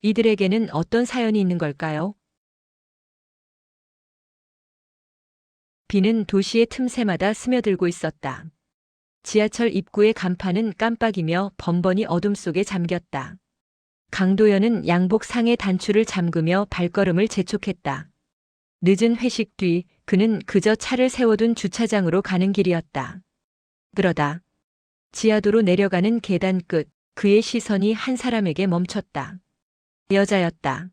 이들에게는 어떤 사연이 있는 걸까요? 비는 도시의 틈새마다 스며들고 있었다. 지하철 입구의 간판은 깜빡이며 번번이 어둠 속에 잠겼다. 강도연은 양복 상의 단추를 잠그며 발걸음을 재촉했다. 늦은 회식 뒤 그는 그저 차를 세워둔 주차장으로 가는 길이었다. 그러다 지하도로 내려가는 계단 끝 그의 시선이 한 사람에게 멈췄다. 여자였다.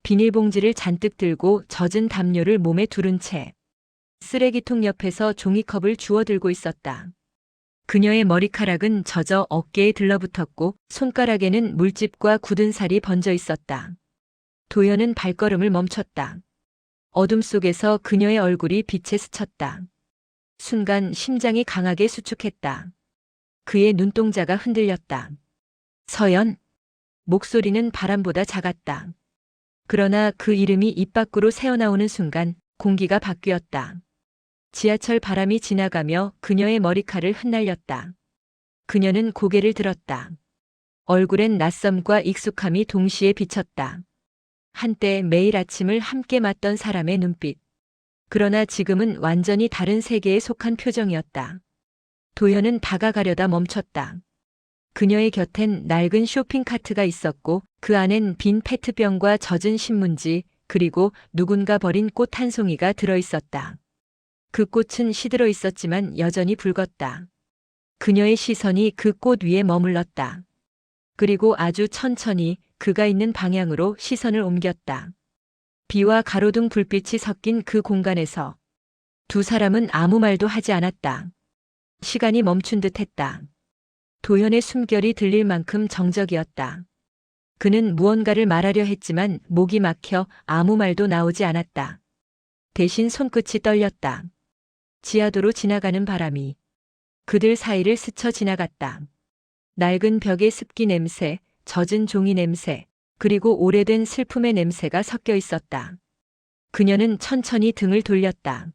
비닐봉지를 잔뜩 들고 젖은 담요를 몸에 두른 채 쓰레기통 옆에서 종이컵을 주워들고 있었다. 그녀의 머리카락은 젖어 어깨에 들러붙었고 손가락에는 물집과 굳은 살이 번져 있었다. 도연은 발걸음을 멈췄다. 어둠 속에서 그녀의 얼굴이 빛에 스쳤다. 순간 심장이 강하게 수축했다. 그의 눈동자가 흔들렸다. 서연. 목소리는 바람보다 작았다. 그러나 그 이름이 입 밖으로 새어나오는 순간 공기가 바뀌었다. 지하철 바람이 지나가며 그녀의 머리칼을 흩날렸다. 그녀는 고개를 들었다. 얼굴엔 낯섦과 익숙함이 동시에 비쳤다. 한때 매일 아침을 함께 맞던 사람의 눈빛. 그러나 지금은 완전히 다른 세계에 속한 표정이었다. 도연은 다가가려다 멈췄다. 그녀의 곁엔 낡은 쇼핑카트가 있었고 그 안엔 빈 페트병과 젖은 신문지 그리고 누군가 버린 꽃 한 송이가 들어있었다. 그 꽃은 시들어 있었지만 여전히 붉었다. 그녀의 시선이 그 꽃 위에 머물렀다. 그리고 아주 천천히 그가 있는 방향으로 시선을 옮겼다. 비와 가로등 불빛이 섞인 그 공간에서 두 사람은 아무 말도 하지 않았다. 시간이 멈춘 듯 했다. 도연의 숨결이 들릴 만큼 정적이었다. 그는 무언가를 말하려 했지만 목이 막혀 아무 말도 나오지 않았다. 대신 손끝이 떨렸다. 지하도로 지나가는 바람이 그들 사이를 스쳐 지나갔다. 낡은 벽의 습기 냄새, 젖은 종이 냄새, 그리고 오래된 슬픔의 냄새가 섞여 있었다. 그녀는 천천히 등을 돌렸다.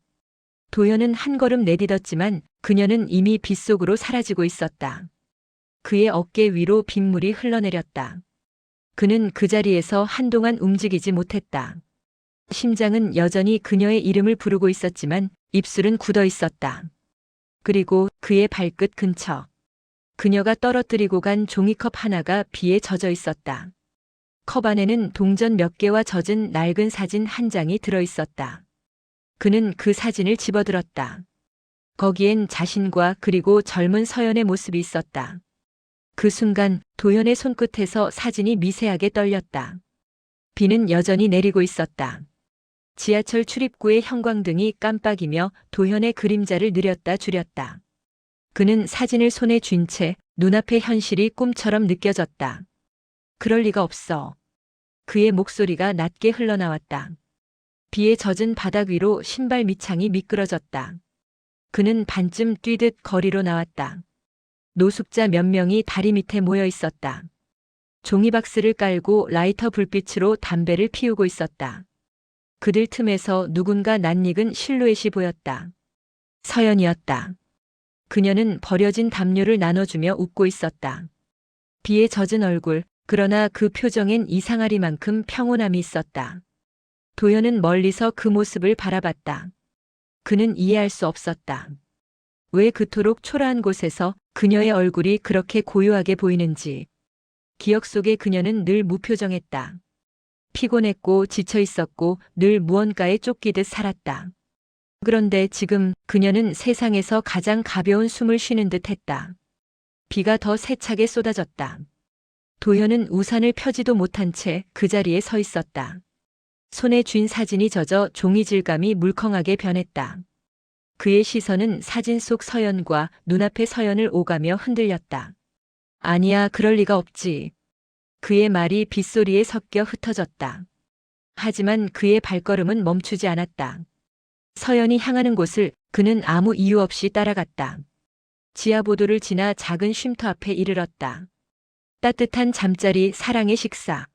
도연은 한 걸음 내딛었지만 그녀는 이미 빗속으로 사라지고 있었다. 그의 어깨 위로 빗물이 흘러내렸다. 그는 그 자리에서 한동안 움직이지 못했다. 심장은 여전히 그녀의 이름을 부르고 있었지만 입술은 굳어 있었다. 그리고 그의 발끝 근처. 그녀가 떨어뜨리고 간 종이컵 하나가 비에 젖어 있었다. 컵 안에는 동전 몇 개와 젖은 낡은 사진 한 장이 들어 있었다. 그는 그 사진을 집어들었다. 거기엔 자신과 그리고 젊은 서연의 모습이 있었다. 그 순간 도연의 손끝에서 사진이 미세하게 떨렸다. 비는 여전히 내리고 있었다. 지하철 출입구의 형광등이 깜빡이며 도연의 그림자를 느렸다 줄였다. 그는 사진을 손에 쥔 채 눈앞의 현실이 꿈처럼 느껴졌다. 그럴 리가 없어. 그의 목소리가 낮게 흘러나왔다. 비에 젖은 바닥 위로 신발 밑창이 미끄러졌다. 그는 반쯤 뛰듯 거리로 나왔다. 노숙자 몇 명이 다리 밑에 모여 있었다. 종이박스를 깔고 라이터 불빛으로 담배를 피우고 있었다. 그들 틈에서 누군가 낯익은 실루엣이 보였다. 서연이었다. 그녀는 버려진 담요를 나눠주며 웃고 있었다. 비에 젖은 얼굴, 그러나 그 표정엔 이상하리만큼 평온함이 있었다. 도연은 멀리서 그 모습을 바라봤다. 그는 이해할 수 없었다. 왜 그토록 초라한 곳에서 그녀의 얼굴이 그렇게 고요하게 보이는지. 기억 속의 그녀는 늘 무표정했다. 피곤했고 지쳐 있었고 늘 무언가에 쫓기듯 살았다. 그런데 지금 그녀는 세상에서 가장 가벼운 숨을 쉬는 듯 했다. 비가 더 세차게 쏟아졌다. 도연은 우산을 펴지도 못한 채 그 자리에 서 있었다. 손에 쥔 사진이 젖어 종이 질감이 물컹하게 변했다. 그의 시선은 사진 속 서연과 눈앞의 서연을 오가며 흔들렸다. 아니야, 그럴 리가 없지. 그의 말이 빗소리에 섞여 흩어졌다. 하지만 그의 발걸음은 멈추지 않았다. 서연이 향하는 곳을 그는 아무 이유 없이 따라갔다. 지하보도를 지나 작은 쉼터 앞에 이르렀다. 따뜻한 잠자리, 사랑의 식사.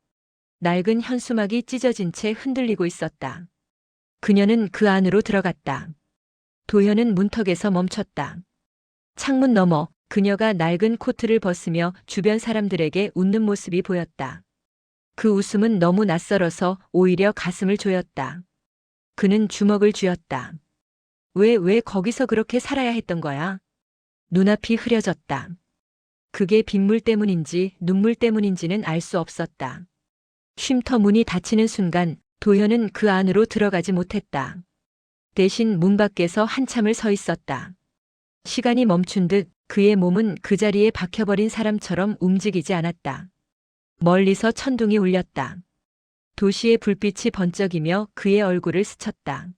낡은 현수막이 찢어진 채 흔들리고 있었다. 그녀는 그 안으로 들어갔다. 도현은 문턱에서 멈췄다. 창문 너머 그녀가 낡은 코트를 벗으며 주변 사람들에게 웃는 모습이 보였다. 그 웃음은 너무 낯설어서 오히려 가슴을 조였다. 그는 주먹을 쥐었다. 왜 거기서 그렇게 살아야 했던 거야? 눈앞이 흐려졌다. 그게 빗물 때문인지 눈물 때문인지는 알 수 없었다. 쉼터 문이 닫히는 순간 도현은 그 안으로 들어가지 못했다. 대신 문 밖에서 한참을 서 있었다. 시간이 멈춘 듯 그의 몸은 그 자리에 박혀버린 사람처럼 움직이지 않았다. 멀리서 천둥이 울렸다. 도시의 불빛이 번쩍이며 그의 얼굴을 스쳤다.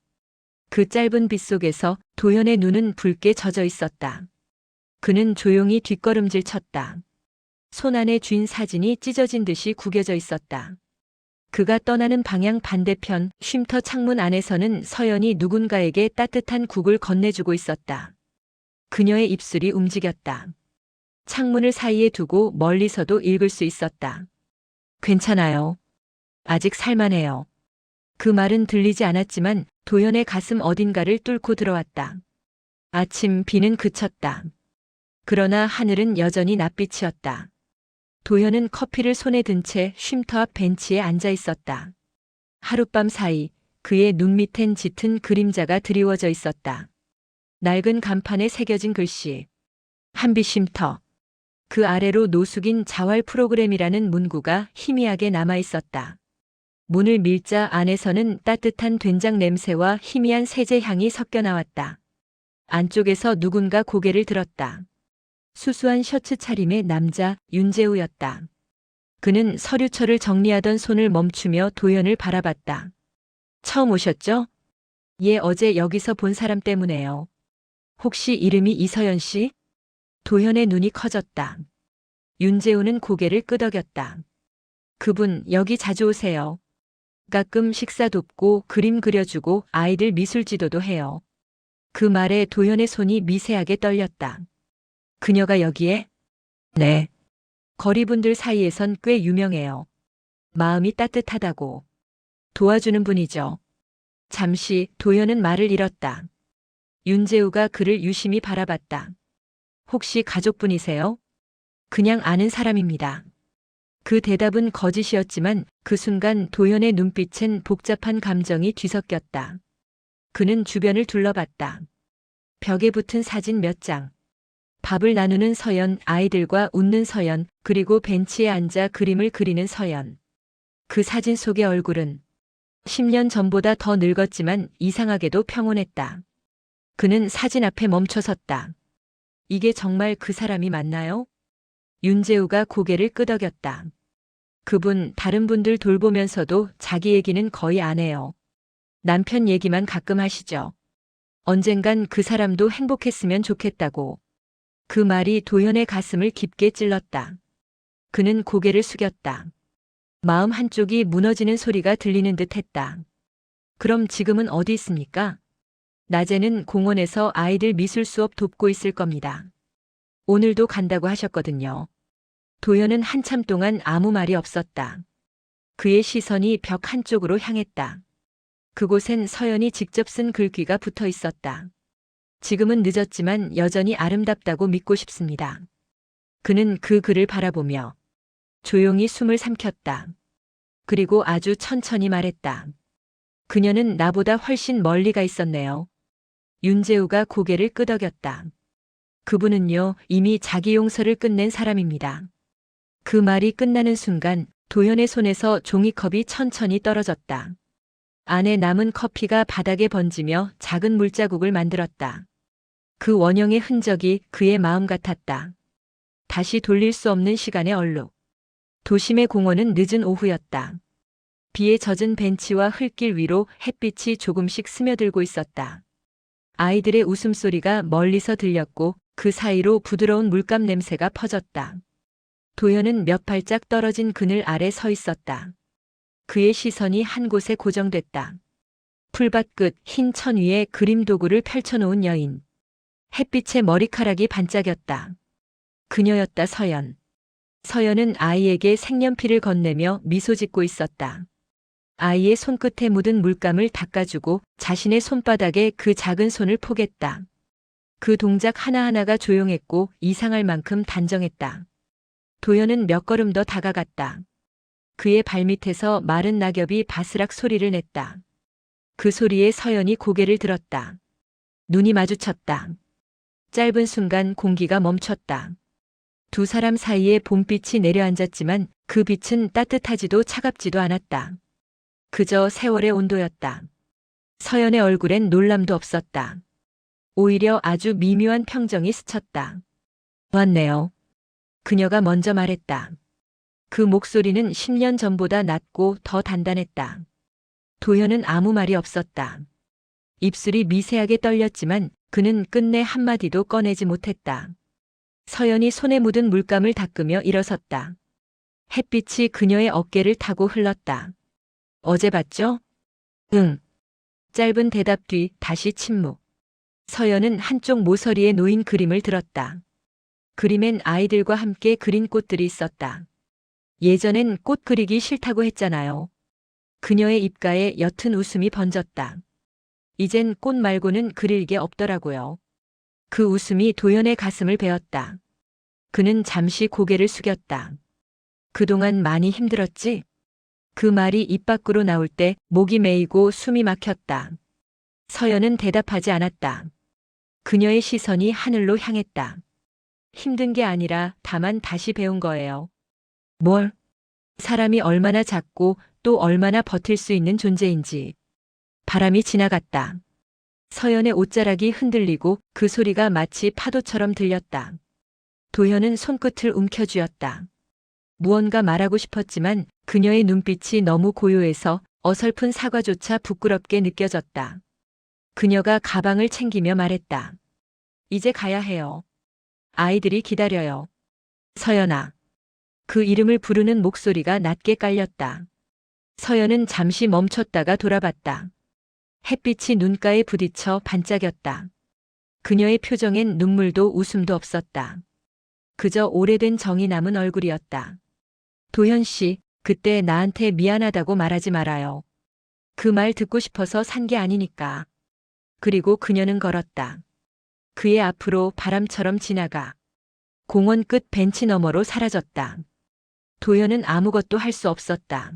그 짧은 빛 속에서 도현의 눈은 붉게 젖어 있었다. 그는 조용히 뒷걸음질 쳤다. 손 안에 쥔 사진이 찢어진 듯이 구겨져 있었다. 그가 떠나는 방향 반대편 쉼터 창문 안에서는 서연이 누군가에게 따뜻한 국을 건네주고 있었다. 그녀의 입술이 움직였다. 창문을 사이에 두고 멀리서도 읽을 수 있었다. 괜찮아요. 아직 살만해요. 그 말은 들리지 않았지만 도현의 가슴 어딘가를 뚫고 들어왔다. 아침 비는 그쳤다. 그러나 하늘은 여전히 낯빛이었다. 도현은 커피를 손에 든 채 쉼터 앞 벤치에 앉아 있었다. 하룻밤 사이 그의 눈 밑엔 짙은 그림자가 드리워져 있었다. 낡은 간판에 새겨진 글씨. 한빛 쉼터. 그 아래로 노숙인 자활 프로그램이라는 문구가 희미하게 남아 있었다. 문을 밀자 안에서는 따뜻한 된장 냄새와 희미한 세제 향이 섞여 나왔다. 안쪽에서 누군가 고개를 들었다. 수수한 셔츠 차림의 남자 윤재우였다. 그는 서류철을 정리하던 손을 멈추며 도현을 바라봤다. 처음 오셨죠? 예, 어제 여기서 본 사람 때문에요. 혹시 이름이 이서연 씨? 도현의 눈이 커졌다. 윤재우는 고개를 끄덕였다. 그분 여기 자주 오세요. 가끔 식사 돕고 그림 그려주고 아이들 미술 지도도 해요. 그 말에 도현의 손이 미세하게 떨렸다. 그녀가 여기에? 네. 거리분들 사이에선 꽤 유명해요. 마음이 따뜻하다고. 도와주는 분이죠. 잠시 도현은 말을 잃었다. 윤재우가 그를 유심히 바라봤다. 혹시 가족분이세요? 그냥 아는 사람입니다. 그 대답은 거짓이었지만 그 순간 도현의 눈빛엔 복잡한 감정이 뒤섞였다. 그는 주변을 둘러봤다. 벽에 붙은 사진 몇 장. 밥을 나누는 서연, 아이들과 웃는 서연, 그리고 벤치에 앉아 그림을 그리는 서연. 그 사진 속의 얼굴은 10년 전보다 더 늙었지만 이상하게도 평온했다. 그는 사진 앞에 멈춰섰다. 이게 정말 그 사람이 맞나요? 윤재우가 고개를 끄덕였다. 그분 다른 분들 돌보면서도 자기 얘기는 거의 안 해요. 남편 얘기만 가끔 하시죠. 언젠간 그 사람도 행복했으면 좋겠다고. 그 말이 도현의 가슴을 깊게 찔렀다. 그는 고개를 숙였다. 마음 한쪽이 무너지는 소리가 들리는 듯 했다. 그럼 지금은 어디 있습니까? 낮에는 공원에서 아이들 미술 수업 돕고 있을 겁니다. 오늘도 간다고 하셨거든요. 도현은 한참 동안 아무 말이 없었다. 그의 시선이 벽 한쪽으로 향했다. 그곳엔 서연이 직접 쓴 글귀가 붙어 있었다. 지금은 늦었지만 여전히 아름답다고 믿고 싶습니다. 그는 그 글을 바라보며 조용히 숨을 삼켰다. 그리고 아주 천천히 말했다. 그녀는 나보다 훨씬 멀리 가 있었네요. 윤재우가 고개를 끄덕였다. 그분은요, 이미 자기 용서를 끝낸 사람입니다. 그 말이 끝나는 순간 도현의 손에서 종이컵이 천천히 떨어졌다. 안에 남은 커피가 바닥에 번지며 작은 물자국을 만들었다. 그 원형의 흔적이 그의 마음 같았다. 다시 돌릴 수 없는 시간의 얼룩. 도심의 공원은 늦은 오후였다. 비에 젖은 벤치와 흙길 위로 햇빛이 조금씩 스며들고 있었다. 아이들의 웃음소리가 멀리서 들렸고 그 사이로 부드러운 물감 냄새가 퍼졌다. 도현은 몇 발짝 떨어진 그늘 아래 서 있었다. 그의 시선이 한 곳에 고정됐다. 풀밭 끝 흰 천 위에 그림 도구를 펼쳐놓은 여인. 햇빛에 머리카락이 반짝였다. 그녀였다. 서연. 서연은 아이에게 색연필을 건네며 미소 짓고 있었다. 아이의 손끝에 묻은 물감을 닦아주고 자신의 손바닥에 그 작은 손을 포겠다. 그 동작 하나하나가 조용했고 이상할 만큼 단정했다. 도현은 몇 걸음 더 다가갔다. 그의 발밑에서 마른 낙엽이 바스락 소리를 냈다. 그 소리에 서연이 고개를 들었다. 눈이 마주쳤다. 짧은 순간 공기가 멈췄다. 두 사람 사이에 봄빛이 내려앉았지만 그 빛은 따뜻하지도 차갑지도 않았다. 그저 세월의 온도였다. 서연의 얼굴엔 놀람도 없었다. 오히려 아주 미묘한 평정이 스쳤다. 왔네요. 그녀가 먼저 말했다. 그 목소리는 10년 전보다 낮고 더 단단했다. 도현은 아무 말이 없었다. 입술이 미세하게 떨렸지만 그는 끝내 한마디도 꺼내지 못했다. 서연이 손에 묻은 물감을 닦으며 일어섰다. 햇빛이 그녀의 어깨를 타고 흘렀다. 어제 봤죠? 응. 짧은 대답 뒤 다시 침묵. 서연은 한쪽 모서리에 놓인 그림을 들었다. 그림엔 아이들과 함께 그린 꽃들이 있었다. 예전엔 꽃 그리기 싫다고 했잖아요. 그녀의 입가에 옅은 웃음이 번졌다. 이젠 꽃 말고는 그릴 게 없더라고요. 그 웃음이 도연의 가슴을 베었다. 그는 잠시 고개를 숙였다. 그동안 많이 힘들었지? 그 말이 입 밖으로 나올 때 목이 메이고 숨이 막혔다. 서연은 대답하지 않았다. 그녀의 시선이 하늘로 향했다. 힘든 게 아니라 다만 다시 배운 거예요. 뭘? 사람이 얼마나 작고 또 얼마나 버틸 수 있는 존재인지. 바람이 지나갔다. 서연의 옷자락이 흔들리고 그 소리가 마치 파도처럼 들렸다. 도현은 손끝을 움켜쥐었다. 무언가 말하고 싶었지만 그녀의 눈빛이 너무 고요해서 어설픈 사과조차 부끄럽게 느껴졌다. 그녀가 가방을 챙기며 말했다. 이제 가야 해요. 아이들이 기다려요. 서연아. 그 이름을 부르는 목소리가 낮게 깔렸다. 서연은 잠시 멈췄다가 돌아봤다. 햇빛이 눈가에 부딪혀 반짝였다. 그녀의 표정엔 눈물도 웃음도 없었다. 그저 오래된 정이 남은 얼굴이었다. 도현 씨, 그때 나한테 미안하다고 말하지 말아요. 그 말 듣고 싶어서 산 게 아니니까. 그리고 그녀는 걸었다. 그의 앞으로 바람처럼 지나가. 공원 끝 벤치 너머로 사라졌다. 도현은 아무것도 할 수 없었다.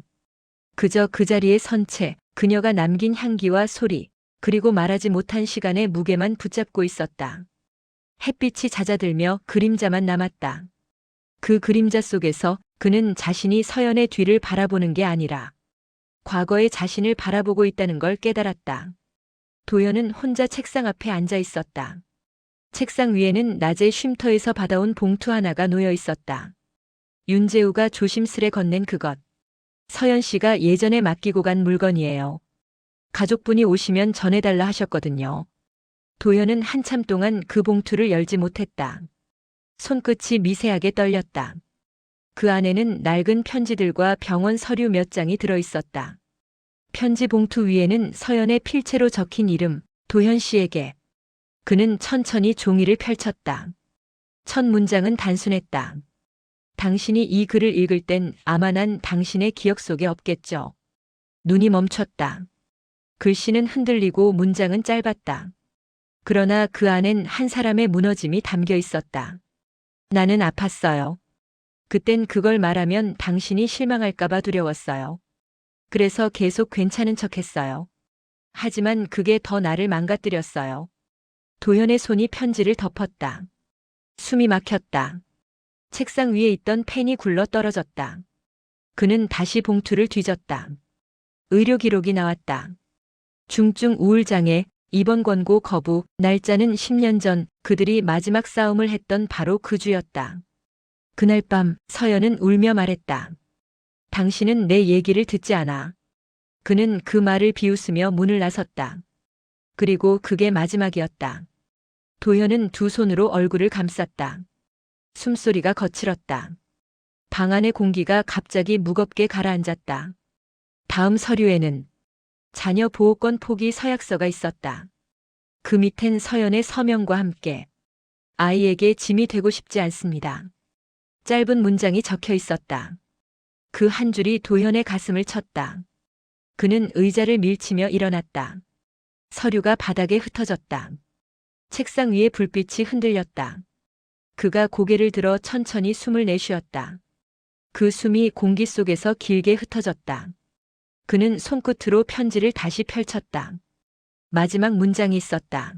그저 그 자리에 선 채 그녀가 남긴 향기와 소리, 그리고 말하지 못한 시간의 무게만 붙잡고 있었다. 햇빛이 잦아들며 그림자만 남았다. 그 그림자 속에서 그는 자신이 서연의 뒤를 바라보는 게 아니라 과거의 자신을 바라보고 있다는 걸 깨달았다. 도연은 혼자 책상 앞에 앉아 있었다. 책상 위에는 낮에 쉼터에서 받아온 봉투 하나가 놓여 있었다. 윤재우가 조심스레 건넨 그것. 서연 씨가 예전에 맡기고 간 물건이에요. 가족분이 오시면 전해달라 하셨거든요. 도연은 한참 동안 그 봉투를 열지 못했다. 손끝이 미세하게 떨렸다. 그 안에는 낡은 편지들과 병원 서류 몇 장이 들어 있었다. 편지 봉투 위에는 서연의 필체로 적힌 이름, 도현 씨에게. 그는 천천히 종이를 펼쳤다. 첫 문장은 단순했다. 당신이 이 글을 읽을 땐 아마 난 당신의 기억 속에 없겠죠. 눈이 멈췄다. 글씨는 흔들리고 문장은 짧았다. 그러나 그 안엔 한 사람의 무너짐이 담겨 있었다. 나는 아팠어요. 그땐 그걸 말하면 당신이 실망할까봐 두려웠어요. 그래서 계속 괜찮은 척했어요. 하지만 그게 더 나를 망가뜨렸어요. 도현의 손이 편지를 덮었다. 숨이 막혔다. 책상 위에 있던 펜이 굴러 떨어졌다. 그는 다시 봉투를 뒤졌다. 의료 기록이 나왔다. 중증 우울장애, 입원 권고 거부, 날짜는 10년 전 그들이 마지막 싸움을 했던 바로 그 주였다. 그날 밤 서연은 울며 말했다. 당신은 내 얘기를 듣지 않아. 그는 그 말을 비웃으며 문을 나섰다. 그리고 그게 마지막이었다. 도현은 두 손으로 얼굴을 감쌌다. 숨소리가 거칠었다. 방 안의 공기가 갑자기 무겁게 가라앉았다. 다음 서류에는 자녀 보호권 포기 서약서가 있었다. 그 밑엔 서연의 서명과 함께 아이에게 짐이 되고 싶지 않습니다. 짧은 문장이 적혀 있었다. 그 한 줄이 도현의 가슴을 쳤다. 그는 의자를 밀치며 일어났다. 서류가 바닥에 흩어졌다. 책상 위에 불빛이 흔들렸다. 그가 고개를 들어 천천히 숨을 내쉬었다. 그 숨이 공기 속에서 길게 흩어졌다. 그는 손끝으로 편지를 다시 펼쳤다. 마지막 문장이 있었다.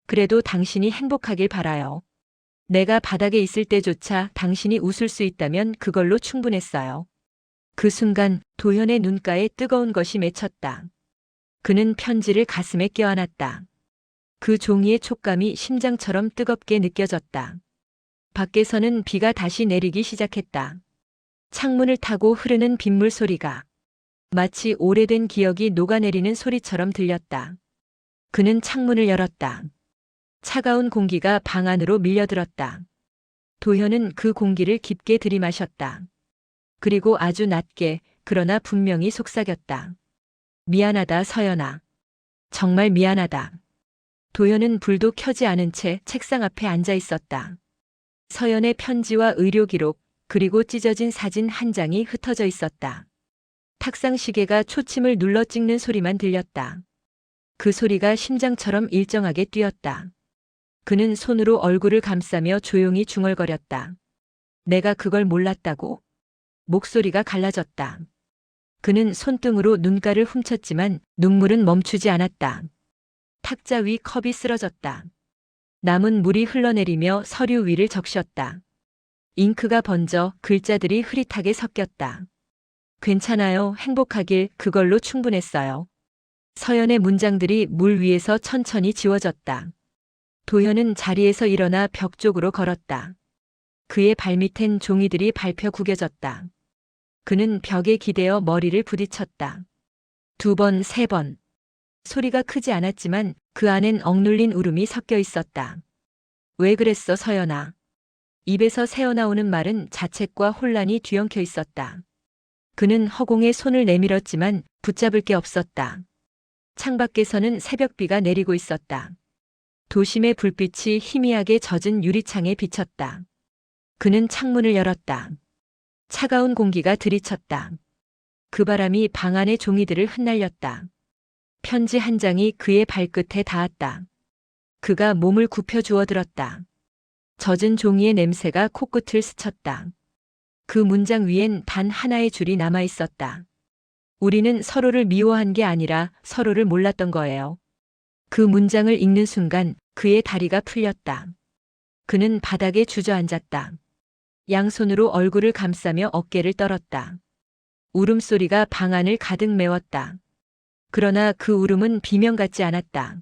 그래도 당신이 행복하길 바라요. 내가 바닥에 있을 때조차 당신이 웃을 수 있다면 그걸로 충분했어요. 그 순간 도현의 눈가에 뜨거운 것이 맺혔다. 그는 편지를 가슴에 껴안았다. 그 종이의 촉감이 심장처럼 뜨겁게 느껴졌다. 밖에서는 비가 다시 내리기 시작했다. 창문을 타고 흐르는 빗물 소리가 마치 오래된 기억이 녹아내리는 소리처럼 들렸다. 그는 창문을 열었다. 차가운 공기가 방 안으로 밀려들었다. 도현은 그 공기를 깊게 들이마셨다. 그리고 아주 낮게, 그러나 분명히 속삭였다. 미안하다, 서연아. 정말 미안하다. 도현은 불도 켜지 않은 채 책상 앞에 앉아 있었다. 서연의 편지와 의료 기록, 그리고 찢어진 사진 한 장이 흩어져 있었다. 탁상 시계가 초침을 눌러 찍는 소리만 들렸다. 그 소리가 심장처럼 일정하게 뛰었다. 그는 손으로 얼굴을 감싸며 조용히 중얼거렸다. 내가 그걸 몰랐다고. 목소리가 갈라졌다. 그는 손등으로 눈가를 훔쳤지만 눈물은 멈추지 않았다. 탁자 위 컵이 쓰러졌다. 남은 물이 흘러내리며 서류 위를 적셨다. 잉크가 번져 글자들이 흐릿하게 섞였다. 괜찮아요, 행복하길, 그걸로 충분했어요. 서연의 문장들이 물 위에서 천천히 지워졌다. 도현은 자리에서 일어나 벽 쪽으로 걸었다. 그의 발밑엔 종이들이 밟혀 구겨졌다. 그는 벽에 기대어 머리를 부딪혔다. 2번, 3번. 소리가 크지 않았지만 그 안엔 억눌린 울음이 섞여 있었다. 왜 그랬어, 서연아? 입에서 새어나오는 말은 자책과 혼란이 뒤엉켜 있었다. 그는 허공에 손을 내밀었지만 붙잡을 게 없었다. 창밖에서는 새벽비가 내리고 있었다. 도심의 불빛이 희미하게 젖은 유리창에 비쳤다. 그는 창문을 열었다. 차가운 공기가 들이쳤다. 그 바람이 방 안의 종이들을 흩날렸다. 편지 한 장이 그의 발끝에 닿았다. 그가 몸을 굽혀 주워들었다. 젖은 종이의 냄새가 코끝을 스쳤다. 그 문장 위엔 단 하나의 줄이 남아 있었다. 우리는 서로를 미워한 게 아니라 서로를 몰랐던 거예요. 그 문장을 읽는 순간 그의 다리가 풀렸다. 그는 바닥에 주저앉았다. 양손으로 얼굴을 감싸며 어깨를 떨었다. 울음소리가 방 안을 가득 메웠다. 그러나 그 울음은 비명 같지 않았다.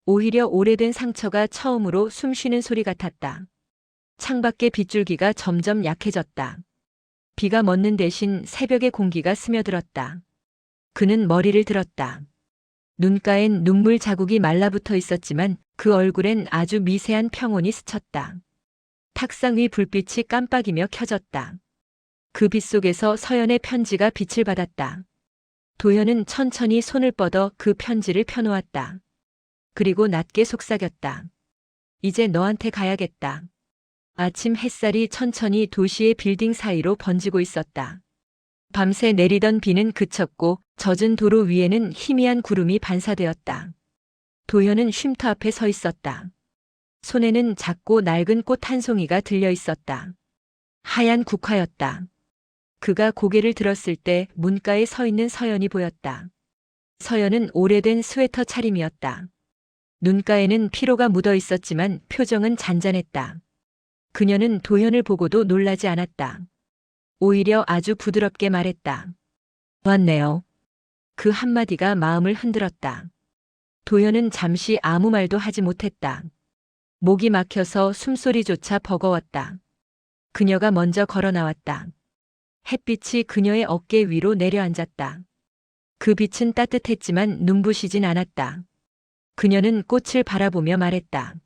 오히려 오래된 상처가 처음으로 숨쉬는 소리 같았다. 창밖의 빗줄기가 점점 약해졌다. 비가 멎는 대신 새벽의 공기가 스며들었다. 그는 머리를 들었다. 눈가엔 눈물 자국이 말라붙어 있었지만 그 얼굴엔 아주 미세한 평온이 스쳤다. 탁상 위 불빛이 깜빡이며 켜졌다. 그 빛 속에서 서연의 편지가 빛을 받았다. 도현은 천천히 손을 뻗어 그 편지를 펴놓았다. 그리고 낮게 속삭였다. 이제 너한테 가야겠다. 아침 햇살이 천천히 도시의 빌딩 사이로 번지고 있었다. 밤새 내리던 비는 그쳤고 젖은 도로 위에는 희미한 구름이 반사되었다. 도현은 쉼터 앞에 서 있었다. 손에는 작고 낡은 꽃 한 송이가 들려 있었다. 하얀 국화였다. 그가 고개를 들었을 때 문가에 서 있는 서연이 보였다. 서연은 오래된 스웨터 차림이었다. 눈가에는 피로가 묻어 있었지만 표정은 잔잔했다. 그녀는 도현을 보고도 놀라지 않았다. 오히려 아주 부드럽게 말했다. 왔네요. 그 한마디가 마음을 흔들었다. 도현은 잠시 아무 말도 하지 못했다. 목이 막혀서 숨소리조차 버거웠다. 그녀가 먼저 걸어 나왔다. 햇빛이 그녀의 어깨 위로 내려앉았다. 그 빛은 따뜻했지만 눈부시진 않았다. 그녀는 꽃을 바라보며 말했다.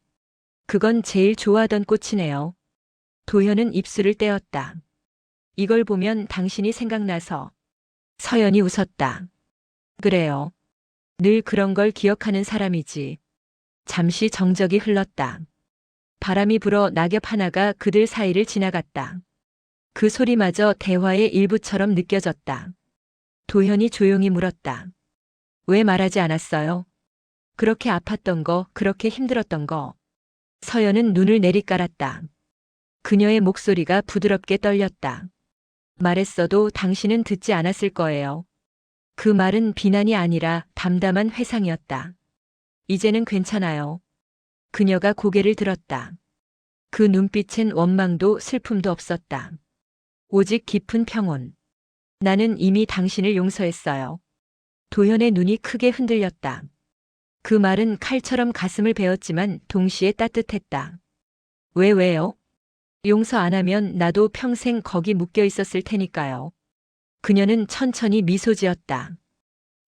그건 제일 좋아하던 꽃이네요. 도현은 입술을 떼었다. 이걸 보면 당신이 생각나서. 서연이 웃었다. 그래요. 늘 그런 걸 기억하는 사람이지. 잠시 정적이 흘렀다. 바람이 불어 낙엽 하나가 그들 사이를 지나갔다. 그 소리마저 대화의 일부처럼 느껴졌다. 도현이 조용히 물었다. 왜 말하지 않았어요? 그렇게 아팠던 거, 그렇게 힘들었던 거. 서연은 눈을 내리깔았다. 그녀의 목소리가 부드럽게 떨렸다. 말했어도 당신은 듣지 않았을 거예요. 그 말은 비난이 아니라 담담한 회상이었다. 이제는 괜찮아요. 그녀가 고개를 들었다. 그 눈빛엔 원망도 슬픔도 없었다. 오직 깊은 평온. 나는 이미 당신을 용서했어요. 도현의 눈이 크게 흔들렸다. 그 말은 칼처럼 가슴을 베었지만 동시에 따뜻했다. 왜요? 용서 안 하면 나도 평생 거기 묶여 있었을 테니까요. 그녀는 천천히 미소 지었다.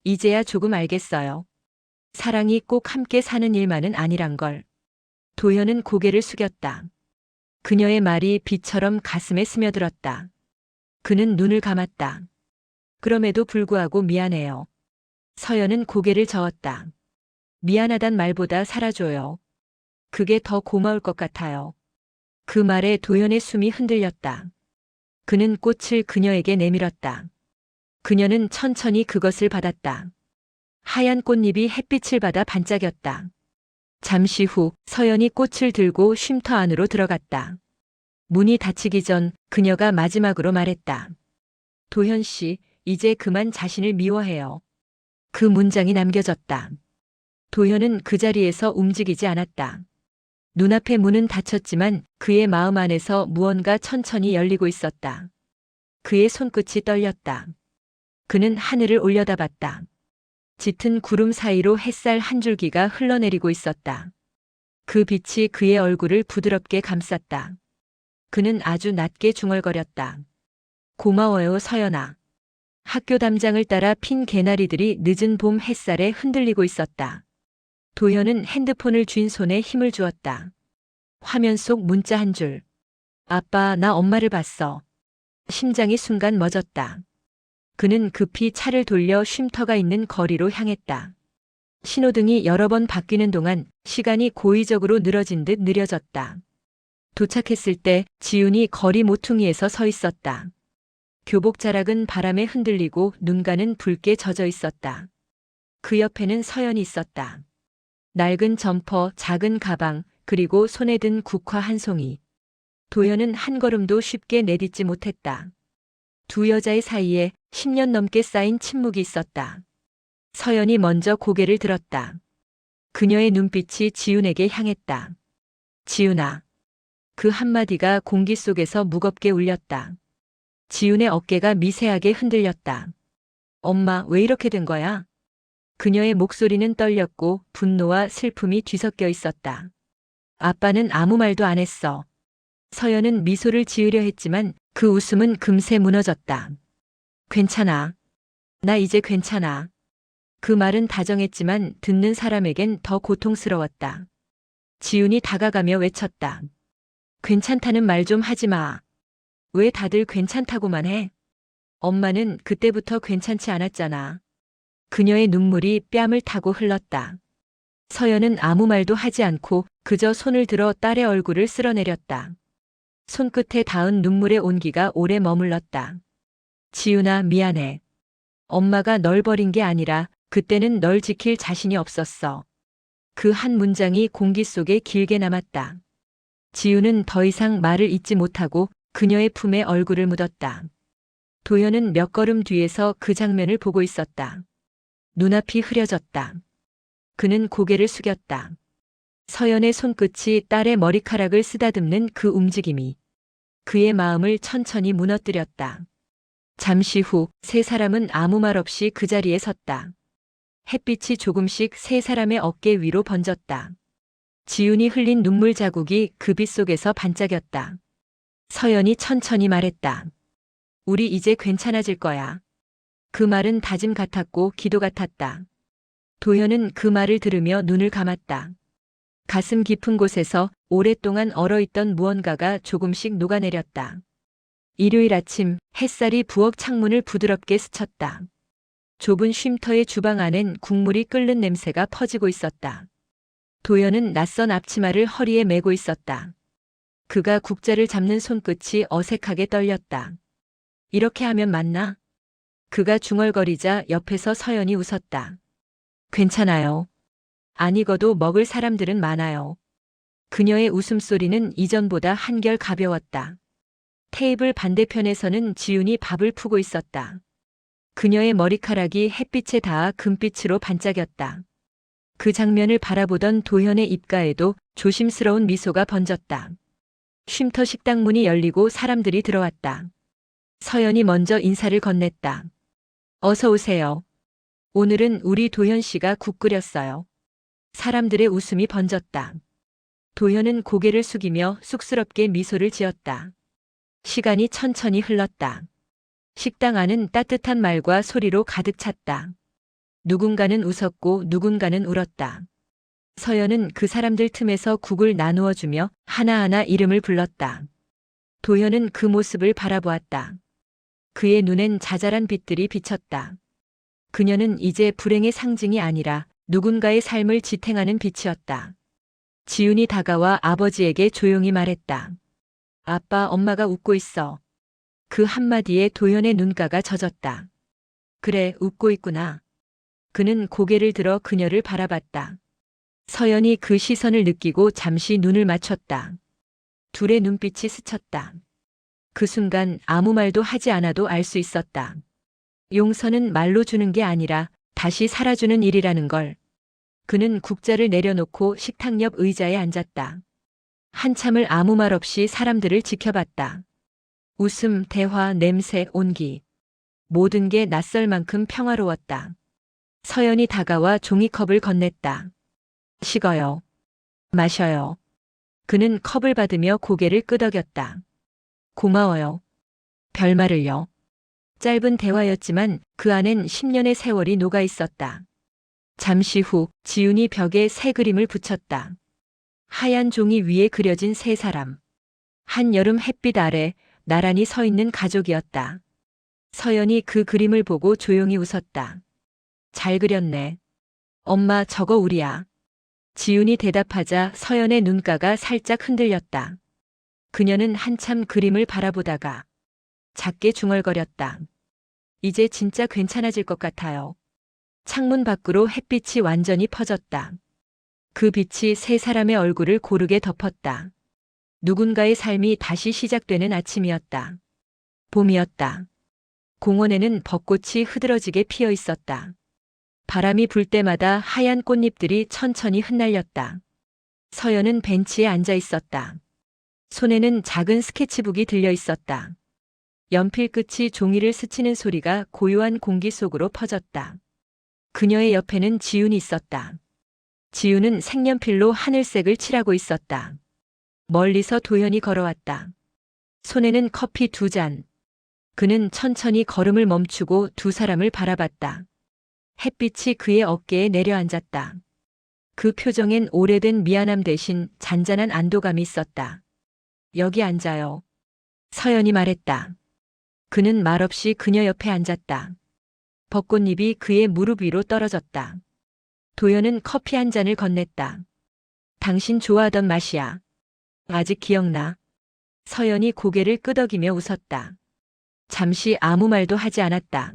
이제야 조금 알겠어요. 사랑이 꼭 함께 사는 일만은 아니란 걸. 도현은 고개를 숙였다. 그녀의 말이 비처럼 가슴에 스며들었다. 그는 눈을 감았다. 그럼에도 불구하고 미안해요. 서연은 고개를 저었다. 미안하단 말보다 살아줘요. 그게 더 고마울 것 같아요. 그 말에 도연의 숨이 흔들렸다. 그는 꽃을 그녀에게 내밀었다. 그녀는 천천히 그것을 받았다. 하얀 꽃잎이 햇빛을 받아 반짝였다. 잠시 후 서연이 꽃을 들고 쉼터 안으로 들어갔다. 문이 닫히기 전 그녀가 마지막으로 말했다. 도현 씨, 이제 그만 자신을 미워해요. 그 문장이 남겨졌다. 도현은 그 자리에서 움직이지 않았다. 눈앞의 문은 닫혔지만 그의 마음 안에서 무언가 천천히 열리고 있었다. 그의 손끝이 떨렸다. 그는 하늘을 올려다봤다. 짙은 구름 사이로 햇살 한 줄기가 흘러내리고 있었다. 그 빛이 그의 얼굴을 부드럽게 감쌌다. 그는 아주 낮게 중얼거렸다. 고마워요, 서연아. 학교 담장을 따라 핀 개나리들이 늦은 봄 햇살에 흔들리고 있었다. 도현은 핸드폰을 쥔 손에 힘을 주었다. 화면 속 문자 한 줄. 아빠, 나 엄마를 봤어. 심장이 순간 멎었다. 그는 급히 차를 돌려 쉼터가 있는 거리로 향했다. 신호등이 여러 번 바뀌는 동안 시간이 고의적으로 늘어진 듯 느려졌다. 도착했을 때 지훈이 거리 모퉁이에서 서 있었다. 교복 자락은 바람에 흔들리고 눈가는 붉게 젖어 있었다. 그 옆에는 서연이 있었다. 낡은 점퍼, 작은 가방, 그리고 손에 든 국화 한 송이. 도연은 한 걸음도 쉽게 내딛지 못했다. 두 여자의 사이에 10년 넘게 쌓인 침묵이 있었다. 서연이 먼저 고개를 들었다. 그녀의 눈빛이 지훈에게 향했다. 지훈아. 그 한마디가 공기 속에서 무겁게 울렸다. 지훈의 어깨가 미세하게 흔들렸다. 엄마, 왜 이렇게 된 거야? 그녀의 목소리는 떨렸고 분노와 슬픔이 뒤섞여 있었다. 아빠는 아무 말도 안 했어. 서연은 미소를 지으려 했지만 그 웃음은 금세 무너졌다. 괜찮아. 나 이제 괜찮아. 그 말은 다정했지만 듣는 사람에겐 더 고통스러웠다. 지훈이 다가가며 외쳤다. 괜찮다는 말 좀 하지 마. 왜 다들 괜찮다고만 해? 엄마는 그때부터 괜찮지 않았잖아. 그녀의 눈물이 뺨을 타고 흘렀다. 서연은 아무 말도 하지 않고 그저 손을 들어 딸의 얼굴을 쓸어내렸다. 손끝에 닿은 눈물의 온기가 오래 머물렀다. 지훈아, 미안해. 엄마가 널 버린 게 아니라 그때는 널 지킬 자신이 없었어. 그 한 문장이 공기 속에 길게 남았다. 지훈은 더 이상 말을 잇지 못하고 그녀의 품에 얼굴을 묻었다. 도연은 몇 걸음 뒤에서 그 장면을 보고 있었다. 눈앞이 흐려졌다. 그는 고개를 숙였다. 서연의 손끝이 딸의 머리카락을 쓰다듬는 그 움직임이 그의 마음을 천천히 무너뜨렸다. 잠시 후 세 사람은 아무 말 없이 그 자리에 섰다. 햇빛이 조금씩 세 사람의 어깨 위로 번졌다. 지훈이 흘린 눈물 자국이 그 빛 속에서 반짝였다. 서연이 천천히 말했다. 우리 이제 괜찮아질 거야. 그 말은 다짐 같았고 기도 같았다. 도현은 그 말을 들으며 눈을 감았다. 가슴 깊은 곳에서 오랫동안 얼어있던 무언가가 조금씩 녹아내렸다. 일요일 아침 햇살이 부엌 창문을 부드럽게 스쳤다. 좁은 쉼터의 주방 안엔 국물이 끓는 냄새가 퍼지고 있었다. 도연은 낯선 앞치마를 허리에 메고 있었다. 그가 국자를 잡는 손끝이 어색하게 떨렸다. 이렇게 하면 맞나? 그가 중얼거리자 옆에서 서연이 웃었다. 괜찮아요. 안 익어도 먹을 사람들은 많아요. 그녀의 웃음소리는 이전보다 한결 가벼웠다. 테이블 반대편에서는 지훈이 밥을 푸고 있었다. 그녀의 머리카락이 햇빛에 닿아 금빛으로 반짝였다. 그 장면을 바라보던 도현의 입가에도 조심스러운 미소가 번졌다. 쉼터 식당 문이 열리고 사람들이 들어왔다. 서연이 먼저 인사를 건넸다. 어서 오세요. 오늘은 우리 도현 씨가 국 끓였어요. 사람들의 웃음이 번졌다. 도현은 고개를 숙이며 쑥스럽게 미소를 지었다. 시간이 천천히 흘렀다. 식당 안은 따뜻한 말과 소리로 가득 찼다. 누군가는 웃었고 누군가는 울었다. 서연은 그 사람들 틈에서 국을 나누어 주며 하나하나 이름을 불렀다. 도현은 그 모습을 바라보았다. 그의 눈엔 자잘한 빛들이 비쳤다. 그녀는 이제 불행의 상징이 아니라 누군가의 삶을 지탱하는 빛이었다. 지훈이 다가와 아버지에게 조용히 말했다. 아빠, 엄마가 웃고 있어. 그 한마디에 도현의 눈가가 젖었다. 그래, 웃고 있구나. 그는 고개를 들어 그녀를 바라봤다. 서연이 그 시선을 느끼고 잠시 눈을 맞췄다. 둘의 눈빛이 스쳤다. 그 순간 아무 말도 하지 않아도 알 수 있었다. 용서는 말로 주는 게 아니라 다시 살아주는 일이라는 걸. 그는 국자를 내려놓고 식탁 옆 의자에 앉았다. 한참을 아무 말 없이 사람들을 지켜봤다. 웃음, 대화, 냄새, 온기. 모든 게 낯설 만큼 평화로웠다. 서연이 다가와 종이컵을 건넸다. 식어요. 마셔요. 그는 컵을 받으며 고개를 끄덕였다. 고마워요. 별말을요. 짧은 대화였지만 그 안엔 10년의 세월이 녹아 있었다. 잠시 후 지훈이 벽에 새 그림을 붙였다. 하얀 종이 위에 그려진 세 사람. 한여름 햇빛 아래 나란히 서 있는 가족이었다. 서연이 그 그림을 보고 조용히 웃었다. 잘 그렸네. 엄마, 저거 우리야. 지훈이 대답하자 서연의 눈가가 살짝 흔들렸다. 그녀는 한참 그림을 바라보다가 작게 중얼거렸다. 이제 진짜 괜찮아질 것 같아요. 창문 밖으로 햇빛이 완전히 퍼졌다. 그 빛이 세 사람의 얼굴을 고르게 덮었다. 누군가의 삶이 다시 시작되는 아침이었다. 봄이었다. 공원에는 벚꽃이 흐드러지게 피어 있었다. 바람이 불 때마다 하얀 꽃잎들이 천천히 흩날렸다. 서연은 벤치에 앉아 있었다. 손에는 작은 스케치북이 들려 있었다. 연필 끝이 종이를 스치는 소리가 고요한 공기 속으로 퍼졌다. 그녀의 옆에는 지훈이 있었다. 지훈은 색연필로 하늘색을 칠하고 있었다. 멀리서 도현이 걸어왔다. 손에는 커피 2잔. 그는 천천히 걸음을 멈추고 두 사람을 바라봤다. 햇빛이 그의 어깨에 내려앉았다. 그 표정엔 오래된 미안함 대신 잔잔한 안도감이 있었다. 여기 앉아요. 서연이 말했다. 그는 말없이 그녀 옆에 앉았다. 벚꽃잎이 그의 무릎 위로 떨어졌다. 도연은 커피 한 잔을 건넸다. 당신 좋아하던 맛이야. 아직 기억나. 서연이 고개를 끄덕이며 웃었다. 잠시 아무 말도 하지 않았다.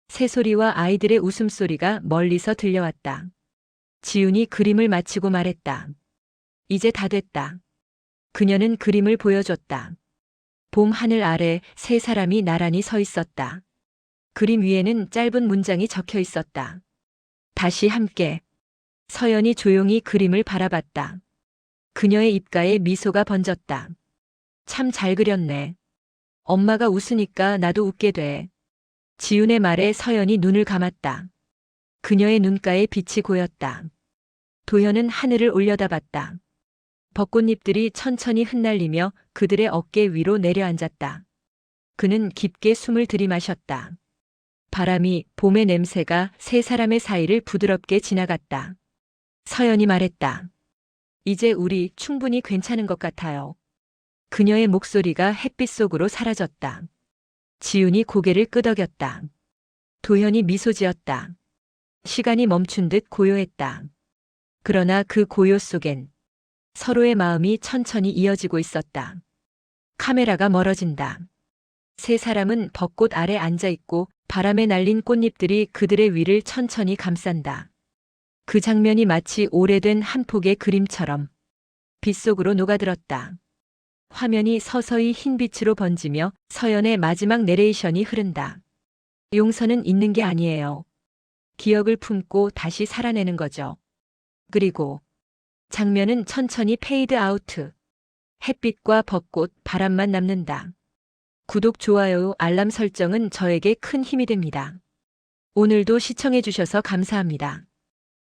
새소리와 아이들의 웃음소리가 멀리서 들려왔다. 지훈이 그림을 마치고 말했다. 이제 다 됐다. 그녀는 그림을 보여줬다. 봄 하늘 아래 세 사람이 나란히 서 있었다. 그림 위에는 짧은 문장이 적혀 있었다. 다시 함께. 서연이 조용히 그림을 바라봤다. 그녀의 입가에 미소가 번졌다. 참 잘 그렸네. 엄마가 웃으니까 나도 웃게 돼. 지훈의 말에 서연이 눈을 감았다. 그녀의 눈가에 빛이 고였다. 도현은 하늘을 올려다봤다. 벚꽃잎들이 천천히 흩날리며 그들의 어깨 위로 내려앉았다. 그는 깊게 숨을 들이마셨다. 바람이 봄의 냄새가 세 사람의 사이를 부드럽게 지나갔다. 서연이 말했다. 이제 우리 충분히 괜찮은 것 같아요. 그녀의 목소리가 햇빛 속으로 사라졌다. 지훈이 고개를 끄덕였다. 도현이 미소 지었다. 시간이 멈춘 듯 고요했다. 그러나 그 고요 속엔 서로의 마음이 천천히 이어지고 있었다. 카메라가 멀어진다. 세 사람은 벚꽃 아래 앉아 있고 바람에 날린 꽃잎들이 그들의 위를 천천히 감싼다. 그 장면이 마치 오래된 한 폭의 그림처럼 빛 속으로 녹아들었다. 화면이 서서히 흰빛으로 번지며 서연의 마지막 내레이션이 흐른다. 용서는 있는 게 아니에요. 기억을 품고 다시 살아내는 거죠. 그리고 장면은 천천히 페이드 아우트. 햇빛과 벚꽃, 바람만 남는다. 구독, 좋아요, 알람 설정은 저에게 큰 힘이 됩니다. 오늘도 시청해 주셔서 감사합니다.